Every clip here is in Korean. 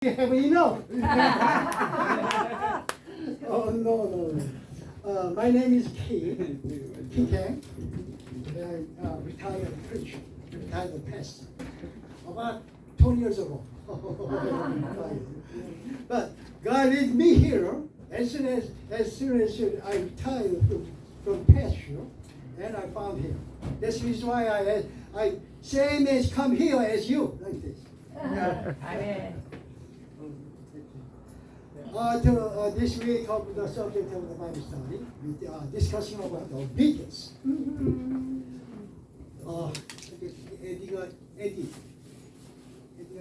have enough. Oh no. My name is Ki Kang. Retired preacher, retired pastor. About 20 years ago. But God led me here as soon as I retired from pasture, and I found Him. That's the reason why I same as come here as you, like this. Amen. This week of the subject of the Bible study, we are discussing about obedience. 에디가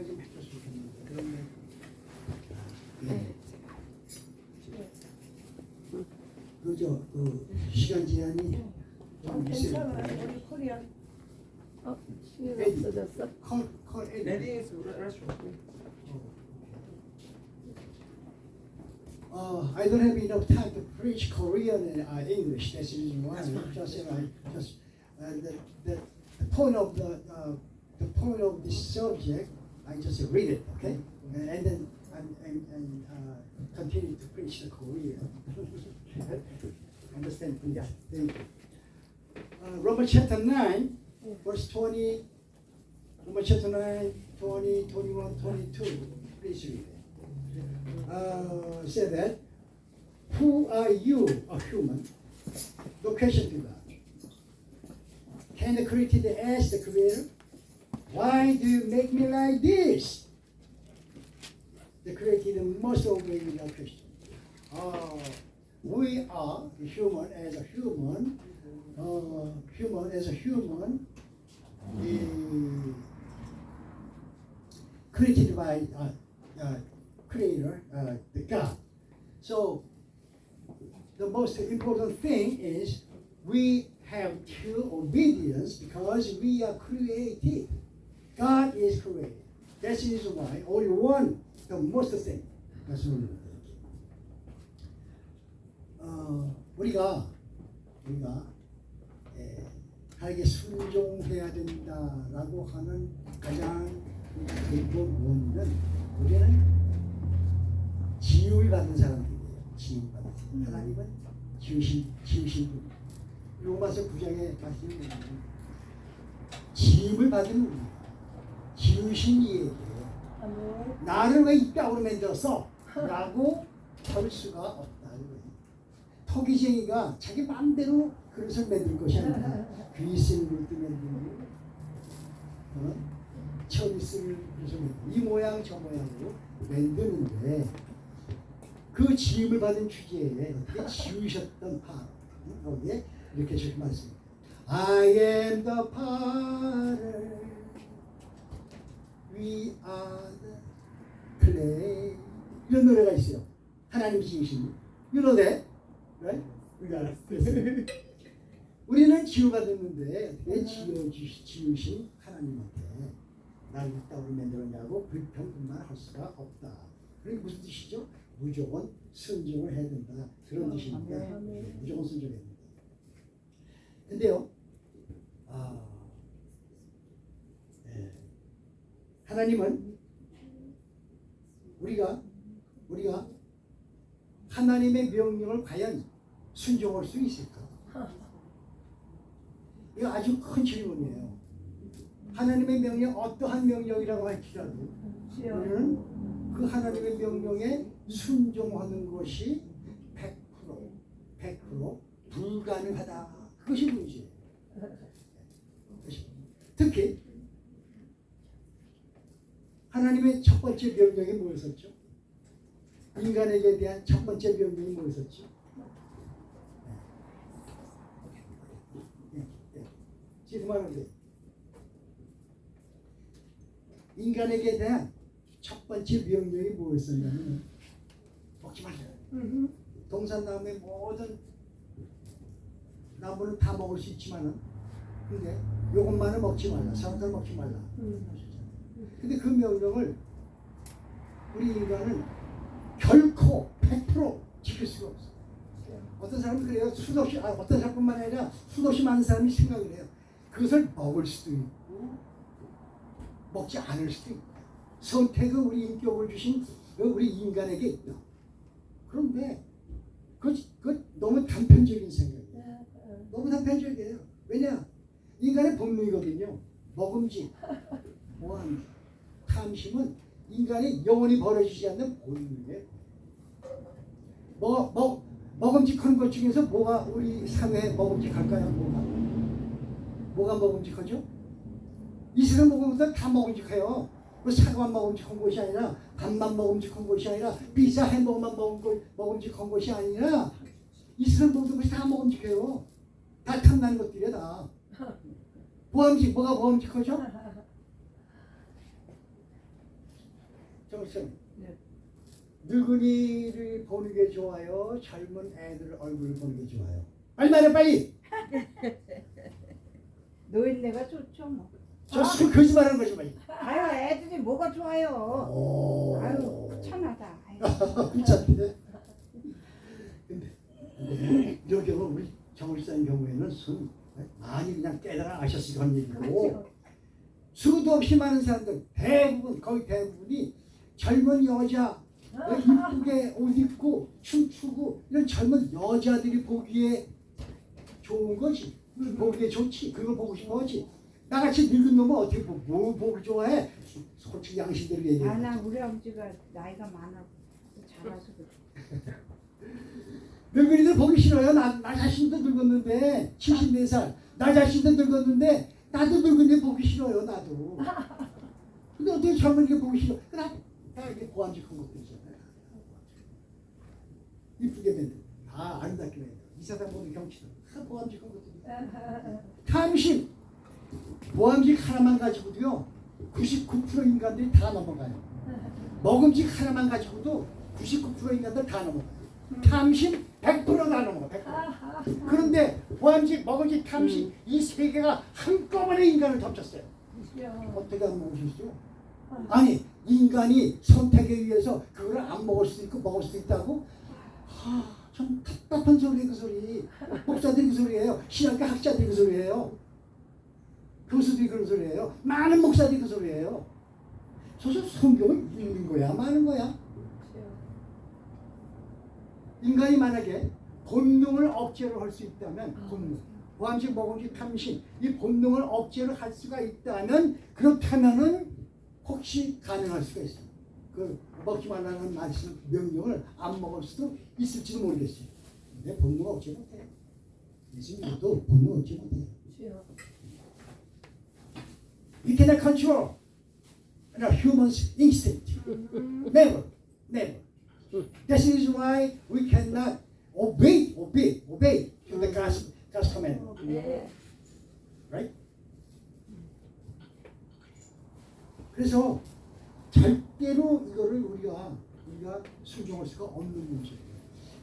좀 해줬으면 좋겠는데 그러면 그죠? 그 시간 제한이 좀 있어요. 괜찮아요. 우리 코리안. 시간 에디. 없어졌어. 컬 에디. Ladies, restaurant. I don't have enough time to preach Korean and English. That's the reason why. The point of the point of this subject, I just read it, okay, and then and continue to preach the Korean. Understand, please? Thank you. Romans chapter 9, verse 20. Romans chapter 9, 20, 21, 22. Please read it. Say that. Who are you, a human? No question to God. Can the creator ask the creator, why do you make me like this? The creator must obey without question. We are human as a human, created by creator, the God. So the most important thing is we have to obedience because we are created. God is created. That is why only one, the most thing. That's only one thing. 우리가 하나님께 순종해야 된다라고 하는 가장 기본 원인은 우리는 지음을 받은 사람들이에요. 지음 받은 사람. 하나님은 지으신 분. 로마서 9장에 말씀을 지음을 받은 우리, 지으신 이에게 나를 왜 이 뼈로 만들었어? 라고 할 수가 없다. 토기쟁이가 자기 마음대로 그릇을 만들 것이 아니라 귀 쓸 그릇도 만들고 천이 쓸 그릇을 만들고 이 모양 저 모양으로 만드는데 그 지음을 받은 주제에 어떻게 지으셨던 파 거기에 이렇게 저렇게 말씀합니다. I am the potter, we are the clay. 이런 노래가 있어요. 하나님 지으신. You know that? Right? 우리는 지어받았는데 왜 지으신 하나님한테 나를 이따위로 만들었냐고 불평뿐만 할 수가 없다. 그게 무슨 뜻이죠? 무조건 순종을 해야 된다. 그런 뜻입니다. 무조건 순종해야 된다. 근데요, 하나님은 우리가 하나님의 명령을 과연 순종할 수 있을까? 이거 아주 큰 질문이에요. 하나님의 명령 어떠한 명령이라고 할지라도 우리는 그 하나님의 명령에 순종하는 것이 100% 불가능하다. 그것이 문제예요. 특히 하나님의 첫 번째 명령이 뭐였었죠? 인간에게 대한 첫 번째 명령이 뭐였었죠? 지금 하는데 인간에게 대한 첫 번째 명령이 뭐였었냐면 먹지 말라. 동산나무의 모든 나무는 다 먹을 수 있지만은 근데 요것만은 먹지 말라. 사람들 먹지 말라. 근데 그 명령을 우리 인간은 결코 100% 지킬 수가 없어. 어떤 사람은 그래요. 어떤 사람뿐만 아니라 수없이 많은 사람이 생각을 해요. 그것을 먹을 수도 있고 먹지 않을 수도 있고. 선택은 우리 인격을 주신 우리 인간에게 있다. 그런데 그 너무 단편적인 생각이에요. 너무 단편적이에요. 왜냐? 인간의 본능이거든요. 먹음직, 모함, 탐심은 인간이 영원히 버려지지 않는 본능이에요. 먹음직한 것 중에서 뭐가 우리 사회에 먹음직할까요? 뭐가 먹음직하죠? 이 세상 먹은 것들 다 먹음직해요. 그 사과만 먹음직한 것이 아니라 밥만 먹음직한 것이 아니라 피자 햄버거만 먹음직한 것이 아니라 이 세상 모든 것이 다 먹음직해요. 다 탐나는 것들이야 다. 뭐가 먹음직하죠? 정선. 네. 늙은이를 보는 게 좋아요? 젊은 애들 얼굴을 보는 게 좋아요? 빨리 말해 빨리! 노인네가 좋죠 뭐. 저 거짓말하는 거지 말이. 아유 애들이 뭐가 좋아요. 아유 귀찮아다. 아유. 미쳤는데. 근데 이런 경우 우리 정울사님 경우에는 많이 그냥 깨달아 아셨으니까 한 얘기고 그렇죠. 수도 없이 많은 사람들 거의 대부분이 젊은 여자 이쁘게 옷 입고 춤추고 이런 젊은 여자들이 보기에 좋은 거지. 보기에 좋지. 그걸 보고 싶어 하지. 나같이 늙은 놈은 어떻게 뭘 보고 좋아해? 솔직히 양심대로 얘기해. 나 우리 아버지가 나이가 많아 잘해서 그래. 늙은이들 보기 싫어요. 나 자신도 늙었는데 74살. 나 자신도 늙었는데 나도 늙은이 보기 싫어요. 나도. 근데 어떻게 젊은이가 보기 싫어? 다 이게 보암직한 것도 있잖아요. 이쁘게 만들. 다 아름답게 만들. 이 세상 모든 경치도 다 보암직한 것들이. 탐심. 보암직 하나만 가지고도요 99% 인간들이 다 넘어가요. 먹음직 하나만 가지고도 99% 인간들 다 넘어가요. 탐심 100%다 넘어가. 100%. 그런데 보암직, 먹음직, 탐심 이 세 개가 한꺼번에 인간을 덮쳤어요. 어떻게 안 먹으시죠? 아니 인간이 선택에 의해서 그걸 안 먹을 수 있고 먹을 수 있다고? 참 답답한 소리 그 소리. 목사들이 그 소리예요. 신학교 학자들이 그 소리예요. 교수들이 그런 소리예요. 많은 목사들이 그 소리예요. 소설 성경을 읽는 거야, 많은 거야. 인간이 만약에 본능을 억제로 할 수 있다면, 본능, 보암직, 먹음직, 탐심, 이 본능을 억제로 할 수가 있다면, 그렇다면은 혹시 가능할 수가 있어요. 그 먹지 말라는 말씀, 명령을 안 먹을 수도 있을지도 모르겠어요. 근데 본능을 억제 못해요. 예수님도 본능을 억제 못해요. We cannot control a human's instinct. Never. That is why we cannot obey to the God's command. Right? 그래서 절대로 이거를 우리가 순종할 수가 없는 문제예요.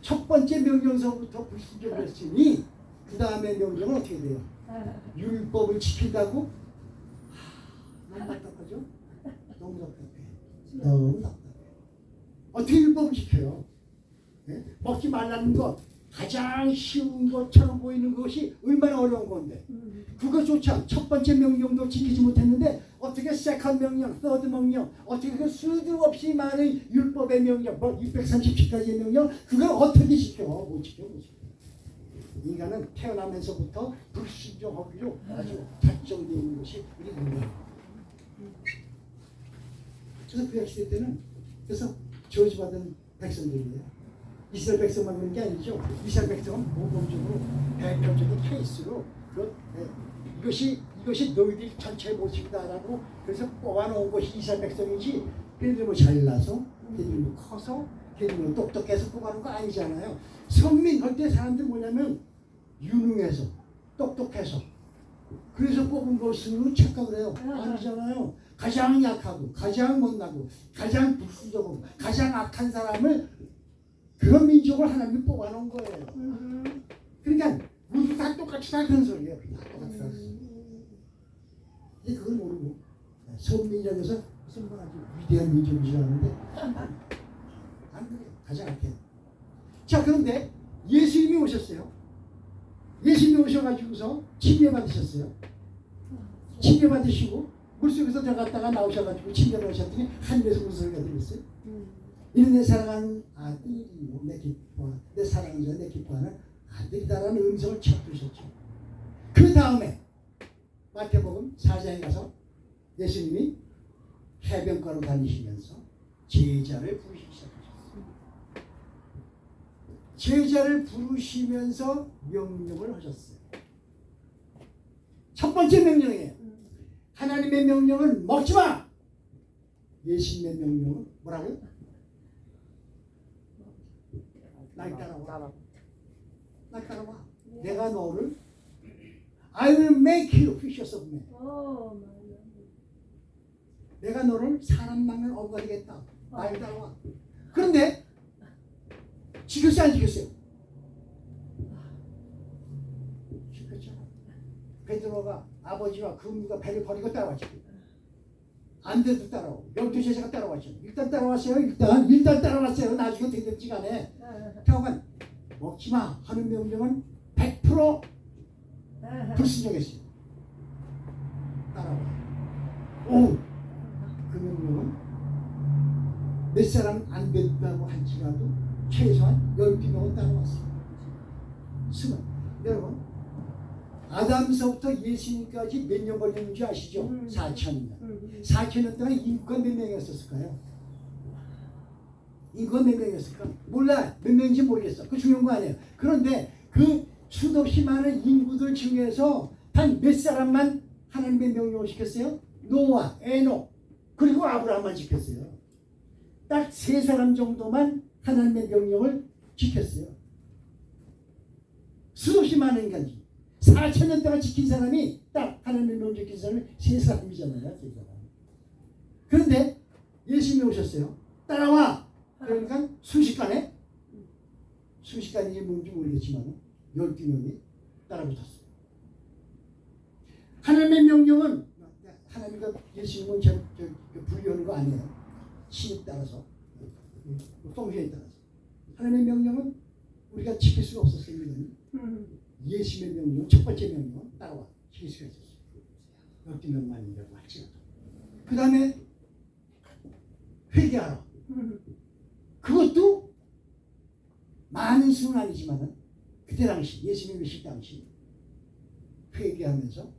첫 번째 명령서부터 불순종을 했으니 그 다음에 명령은 어떻게 돼요? 율법을 지킨다고? 너무 답답하죠? 너무 답답해. 어떻게 율법을 지켜요? 네? 먹지 말라는 것 가장 쉬운 것처럼 보이는 것이 얼마나 어려운 건데 그것조차 첫 번째 명령도 지키지 못했는데 어떻게 세컨드 명령, 서드 명령 어떻게 그 수도 없이 많은 율법의 명령 637가지의 명령 그걸 어떻게 지켜? 못 지켜. 인간은 태어나면서부터 불순종하기로 아주 작정되어 있는 것이 우리 인간이에요. 그래서 그 시대 때는 그래서 저주받은 백성들이에요. 이스라엘 백성만 그런 게 아니죠. 이스라엘 백성은 모범적으로 대표적인 케이스로 이것이 너희들 전체 모습이다라고 그래서 뽑아놓은 것이 이스라엘 백성이지 걔들 뭐 잘나서 걔들 뭐 커서 걔들 뭐 똑똑해서 뽑아놓은 거 아니잖아요. 선민 할 때 사람들 뭐냐면 유능해서 똑똑해서 그래서 뽑은 것으로 착각을 해요. 아니잖아요. 가장 약하고 가장 못나고 가장 불순종하고 가장 악한 사람을 그런 민족을 하나님이 뽑아놓은 거예요. 그러니까 모두 다 똑같이 다 그런 소리예요. 다 똑같이 다 그런 소리. 근데 그걸 모르고 소민족에서 무슨 뭐 아주 위대한 민족인 줄 아는데 안 그래요. 가장 악해요. 자 그런데 예수님이 오셨어요. 예수님이 오셔가지고서 치료받으셨어요. 치료받으시고 물속에서 들어갔다가 나오셔가지고 침대를 하셨더니 하늘에서 무슨 소리가 들렸어요? 이는 내 사랑하는 아들이요 내 기뻐 내 사랑하는 자 내 기뻐하는 아들이다라는 음성을 척 들으셨죠. 그 다음에 마태복음 4장에 가서 예수님이 해변가로 다니시면서 제자를 부르시기 시작하셨어요. 제자를 부르시면서 명령을 하셨어요. 첫 번째 명령이에요. 하나님의 명령은 먹지 마. 예수님의 명령은 뭐라고요? 날 따라와. 날 따라와. 내가 너를 I will make you fishers of men. 내가 너를 사람 낳는 어부가 되겠다. 날 따라와. 그런데 지켰어요 안 지켰어요? 지켰잖아. 베드로가 아버지와 그분과 배를 버리고 따라왔죠. 안 돼도 따라오고 12제자가 따라왔죠. 일단 따라왔어요. 일단 따라왔어요. 나중에 되든지 간에 하여간 먹지마 하는 명령은 100% 불순종했어요. 따라와. 오! 그 명령은 몇 사람 안 된다고 할지라도 최소한 12명은 따라왔어요. 스물. 여러분 아담서부터 예수님까지 몇 년 걸렸는지 아시죠? 4,000년. 4,000년 동안 인구가 몇 명이었을까요? 인구가 몇 명이었을까? 몰라. 몇 명인지 모르겠어. 그 중요한 거 아니에요. 그런데 그 수없이 많은 인구들 중에서 단 몇 사람만 하나님의 명령을 지켰어요? 노아, 에녹, 그리고 아브라함만 지켰어요. 딱 3사람 정도만 하나님의 명령을 지켰어요. 수없이 많은 인간이 4,000년 동안 지킨 사람이 딱 하나님의 명령 지킨 사람이 3사람이잖아요. 3사람. 그런데 예수님이 오셨어요. 따라와. 그러니까 순식간인지 뭔지 모르겠지만 12명이 따라붙었어요. 하나님의 명령은 하나님과 예수님은 분리하는 거 아니에요. 신에 따라서 펑션에 따라서 하나님의 명령은 우리가 지킬 수가 없었어요. 예수님의 명령, 첫 번째 명령은 따라와 지킬 수가 있었어요. 12명만이라고 할지라도. 그 다음에 회개하라. 그것도 많은 수는 아니지만 그때 당시 예수님이 계실 당시 회개하면서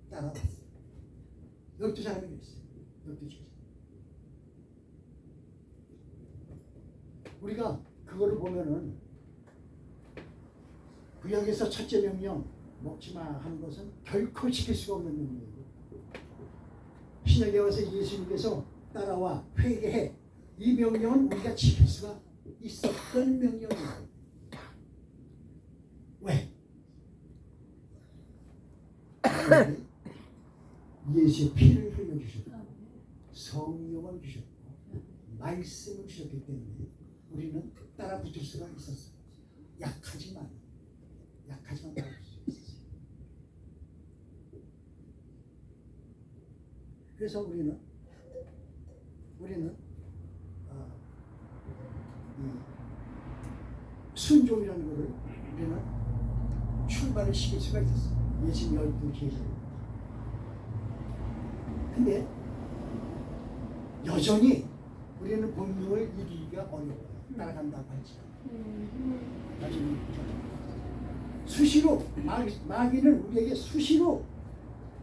따라왔어요. 12사람이 그랬어요. 12제자. 우리가 그거를 보면은 구약에서 첫째 명령 먹지마 하는 것은 결코 지킬 수가 없는 명령이에요. 신약에 와서 예수님께서 따라와 회개해 이 명령은 우리가 지킬 수가 있었던 명령이에요. 왜? 예수의 피를 흘려주셨고 성령을 주셨고 말씀을 주셨기 때문에 우리는 따라 붙을 수가 있었어요. 약하지만 따라 붙을 수 있었어요. 그래서 우리는 순종이라는 것을 우리는 출발을 시킬 수가 있었어요. 예수님 12제자를. 근데 여전히 우리는 본능을 이기기가 어려워요. 따라간다고 할지라도. 여전히 수시로 마귀는 우리에게 수시로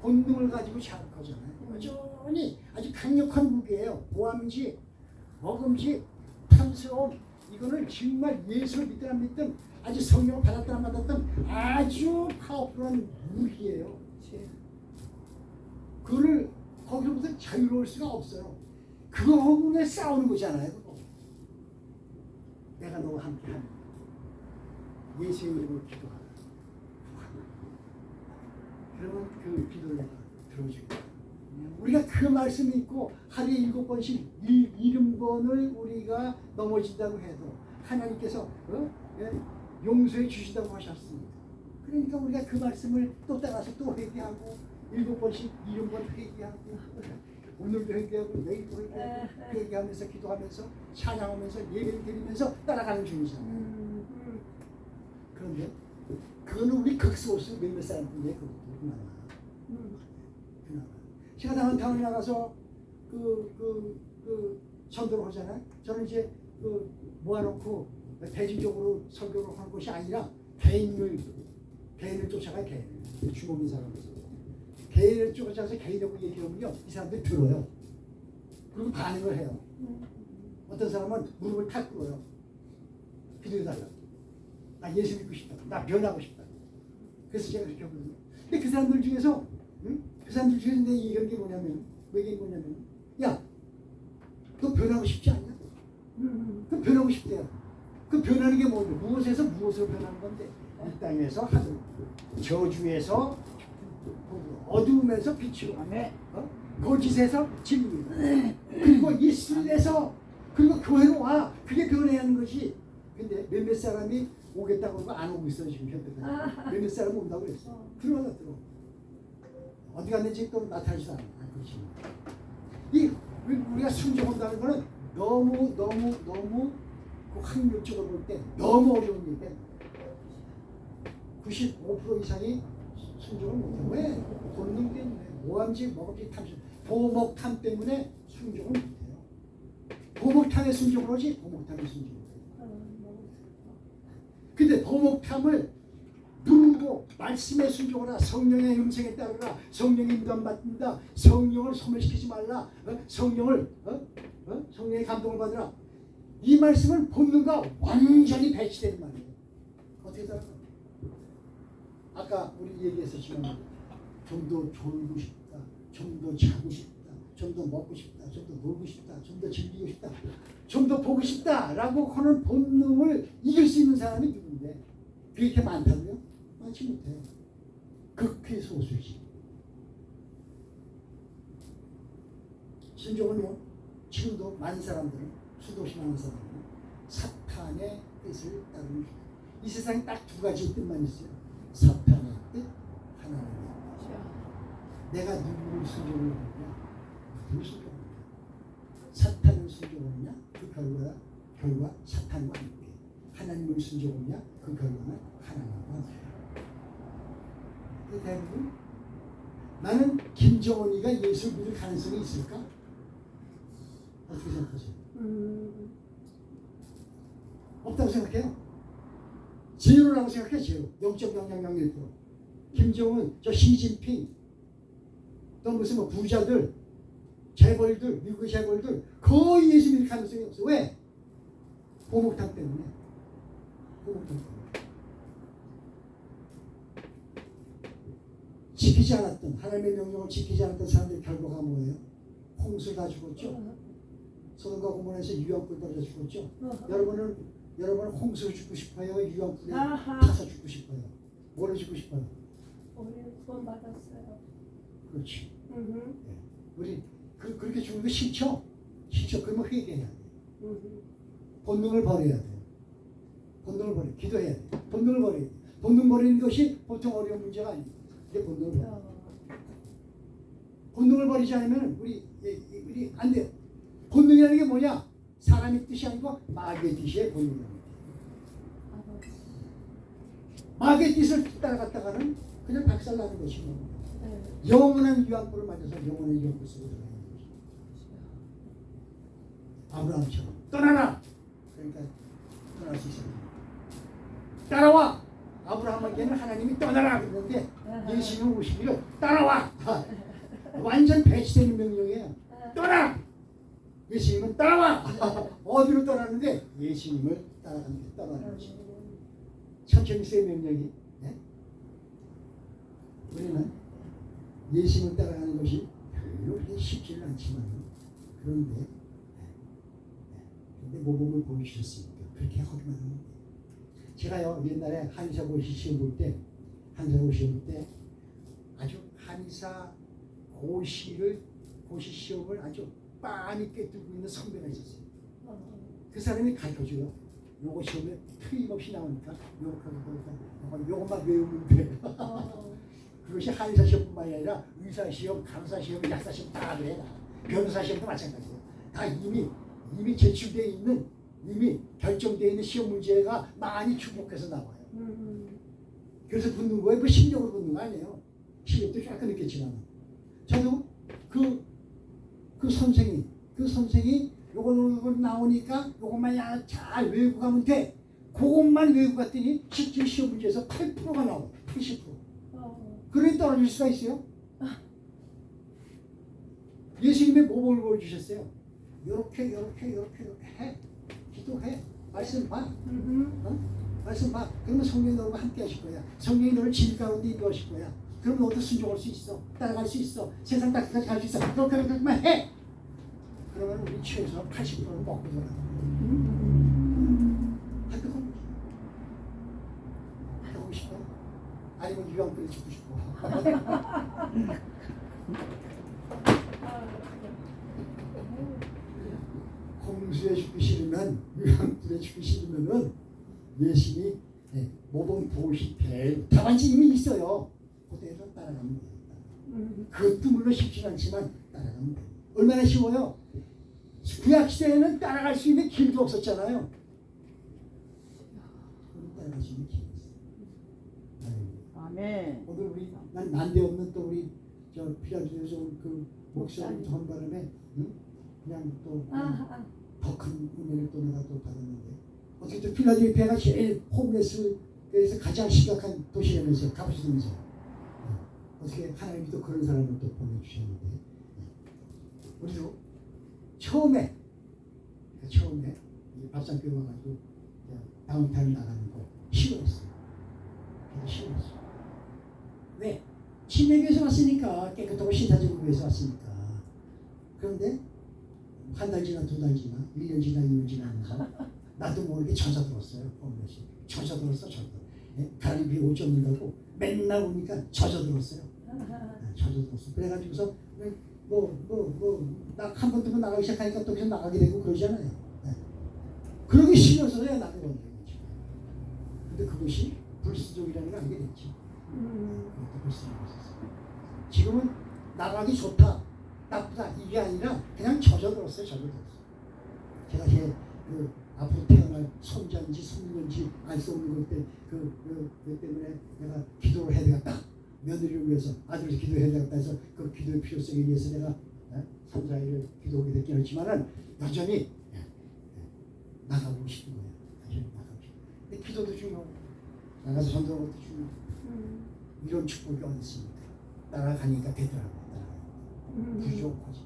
본능을 가지고 자극하잖아요. 여전히 아주 강력한 무기예요. 보암직, 먹음직, 탐스러움. 이거는 정말 예수를 믿든 안 믿든 아주 성령을 받았든 안 받았든 아주 파워풀한 무기예요. 그거를 거기로부터 자유로울 수가 없어요. 그거하고 그냥 싸우는 거잖아요. 그거. 내가 너와 함께하는 예수의 이름으로 기도하라. 그러면 그 기도를 내가 들어주겠다. 우리가 그 말씀이 있고 하루에 7번씩 70번을 우리가 넘어진다고 해도 하나님께서 용서해 주신다고 하셨습니다. 그러니까 우리가 그 말씀을 또 따라서 또 회개하고 7번씩 70번 회개하고 오늘도 회개하고 내일도 회개하고 회개하면서 기도하면서 찬양하면서 예배를 드리면서 따라가는 중이잖아요. 그런데 그거는 우리 극소수 몇몇 사람들의 그것도 그나마 제가 다운타운에 나가서 전도를 하잖아요. 저는 이제 모아놓고 대중적으로 설교를 하는 것이 아니라 개인을 쫓아가요. 개인 주먹인 사람들 개인을 쫓아가서 개인하고 얘기하면요 이 사람들이 들어요. 그리고 반응을 해요. 어떤 사람은 무릎을 탁 꿇어요. 기도해달라. 나 예수 믿고 싶다. 나 변하고 싶다. 그래서 제가 그렇게 하거든요. 근데 그 사람들 중에서 내 얘기한 게 뭐냐면 야, 너 변하고 싶지 않냐? 그 변하고 싶대요. 그 변하는 게 뭐냐? 무엇에서 무엇으로 변하는 건데? 이 땅에서 하늘, 저주에서 어두움에서 빛으로, 거짓에서 진리, 그리고 예술에서 그리고 교회로 와. 그게 변해야 하는 것이. 근데 몇몇 사람이 오겠다고 하고 안 오고 있어요 지금 현대까지. 몇몇 사람 온다고 그랬어. 들어가다 들어. 어디 갔는지 또 나타나지도 않아. 그렇지. 우리가 순종한다는 거는 너무 그 확률적으로 볼 때 너무 어려운 일인데 95% 이상이 순종을 못해. 왜? 본능 때문에 뭐한지 먹을지 탐심, 도목탐 때문에 순종을 못해요. 도목탐에 순종을 하지 도목탐에 순종을 해요. 근데 도목탐을 누르고 말씀에 순종하라. 성령의 음성에 따르라. 성령의 인도함 받는다. 성령을 소멸시키지 말라. 성령의 감동을 받으라. 이 말씀은 본능과 완전히 배치되는 말이에요. 어떻게 살아요? 아까 우리 얘기했었지만 좀 더 졸고 싶다, 좀 더 자고 싶다, 좀 더 먹고 싶다, 좀 더 놀고 싶다, 좀 더 즐기고 싶다, 좀 더 보고 싶다라고 하는 본능을 이길 수 있는 사람이 누군데 그렇게 많다고요? 많지 못해요. 극히 소수지. 신종은요 지금도 많은 사람들은 수도시 많은 사람들은 사탄의 뜻을 따르는 이 세상에 딱 두 가지 뜻만 있어요. 사탄의 뜻, 하나님의 뜻. 내가 누구를 순종을 하느냐, 누구를 순종하느냐. 사탄을 순종하느냐, 그 결과 사탄과 함께. 하나님을 순종하느냐, 그 결과는 하나님과 함께. 대부분 나는 김정은이가 예수 믿을 가능성이 있을까? 어떻게 생각하세요? 없다고 생각해요. 제로라고 생각해요. 제로. 0.0001%. 김정은, 저 시진핑, 또 무슨 부자들, 재벌들, 미국의 재벌들 거의 예수 믿을 가능성이 없어. 왜? 보목탕 때문에. 지키지 않았던 하나님의 명령을 지키지 않았던 사람들의 결과가 뭐예요? 홍수가 죽었죠. 소돔과 고모라에서 유황불 떨어져 죽었죠. 여러분은 홍수로 죽고 싶어요? 유황불에 타서 죽고 싶어요? 뭐로 죽고 싶어요? 우리 구원 받았어요. 그렇지. 네. 우리 그렇게 죽는 거 싫죠? 싫죠. 그러면 회개해야 돼. 본능을 버려야 돼. 본능을 버려. 기도해야 돼. 본능을 버려야 돼. 본능 버리는 것이 보통 어려운 문제가 아니에요. 이게 본능을 버려. 본능을 버리지 않으면 우리 안 돼요. 본능이라는 게 뭐냐? 사람의 뜻이 아니고 마귀의 뜻이에요. 본능이라는 게. 마귀의 뜻을 따라갔다가는 그냥 박살나는 것이고 영원한 유황불을 맞아서 영원한 유황불 속으로 들어가는 것이죠. 아브라함처럼 떠나라. 그러니까 떠날 수 있어요. 따라와. 아브라함에게는 하나님이 떠나라 그러는데 예수님은 오시기를 따라와. 완전 배치되는 명령이에요. 떠나. 예수님은 따라와. 어디로 떠나는데 예수님을 따라가는 게 떠나는 거지. 참 재밌어요 명령이. 네? 우리는 예수님을 따라가는 것이 별로 쉽지는 않지만 그런데 모범을 보여주셨으니까 그렇게 하기만 하면 돼요. 제가요 옛날에 한의사 고시 시험 볼 때 아주 한의사 고시 시험을 아주 빤히 꿰뚫고 있는 선배가 있었어요. 그 사람이 가르쳐줘요. 요거 시험에 틀림없이 나오니까 요것만 외우면 돼. 그것이 한의사 시험뿐만이 아니라 의사 시험, 간호사 시험, 약사 시험 다 그래. 변호사 시험도 마찬가지예요. 다 이미 제출되어 있는 이미 결정되어 있는 시험 문제가 많이 축복해서 나와요. 그래서 붙는 거예요. 뭐 실력으로 붙는 거 아니에요. 실력도 약간 있겠지만 저도 그 선생이 요거 나오니까 요것만 잘 외우고 가면 돼. 그것만 외우고 갔더니 실제 시험 문제에서 8%가 나와. 80%. 그러니 떨어질 수가 있어요. 예수님의 모범을 보여주셨어요. 요렇게 해. 기도해. 말씀 봐. 말씀 봐. 그러면 성령이 너와 함께 하실 거야. 성령이 너를 진 가운데 인도하실 거야. 그러면 너도 순종할 수 있어. 따라갈 수 있어. 세상 따뜻하게 갈 수 있어. 그렇게만 해. 그러면 우리 최소 80%는 먹고 돌아. 하고 싶어? 아니면 유황불에 죽고 싶어? 홍수에 죽기 싫으면 유황불에 죽기 싫으면은 예수님이 모범 보시 대 답안지 이미 있어요. 그대로 따라가면 됩니다. 그것도 물론 쉽지 않지만 따라가면 돼요. 얼마나 쉬워요? 구약 시대에는 따라갈 수 있는 길도 없었잖아요. 따라갈 수 있는 길이 있어요. 아멘. 오늘 우리 난 난데없는 또 우리 저 필라델피아에서 그 목사님 전 바람에 그냥 또 더 큰 은혜를 또 내가 또 받았는데 어떻게 또 필라델피아가 제일 홈레스에서 가장 심각한 도시라면서 가보시면서 어떻게 하나님이 또 그런 사람을 또 보내주셨는데 우리도 처음에 밥상교회 와가지고 다운타운 나가는 거 싫어했어요. 싫어했어요. 왜? 신명교에서 왔으니까 깨끗하고 신사적인 교회에서 왔으니까. 그런데 한 달 지나 2달 지나 1년 지나 2년 지나면서 나도 모르게 젖어들었어요. 젖어들었어. 가리비 옷 젖는다고 맨날 오니까 젖어들었어요. 젖어들었어. 그래가지고서 나 한 번 더 나가기 시작하니까 또 계속 나가게 되고 그러잖아요. 그러기 싫어서야 나가게 된 거지. 근데 그것이 불순종이라는 걸 알게 됐지. 그것도 불순종이 있었어. 지금은 나가기 좋다, 나쁘다 이게 아니라 그냥 젖어들었어요. 제가 그 앞으로 태어날 손자인지 손녀인지 알 수 없는 것 때문에 내가 기도를 해야 되겠다. 며느리를 위해서 아들을 기도해야 되겠다 해서 그 기도의 필요성에 의해서 내가 3, 4일을 기도하게 됐긴 했지만은 여전히 나가고 싶은 거예요. 여전히 나가고 싶은 거예요. 근데 기도도 중요하고 나가서 전도하는 것도 중요하고 이런 축복이 어디 있습니까? 따라가니까 되더라고요. 부족하지.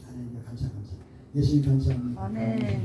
하나님 감사. 예수님 감사합니다. 아멘.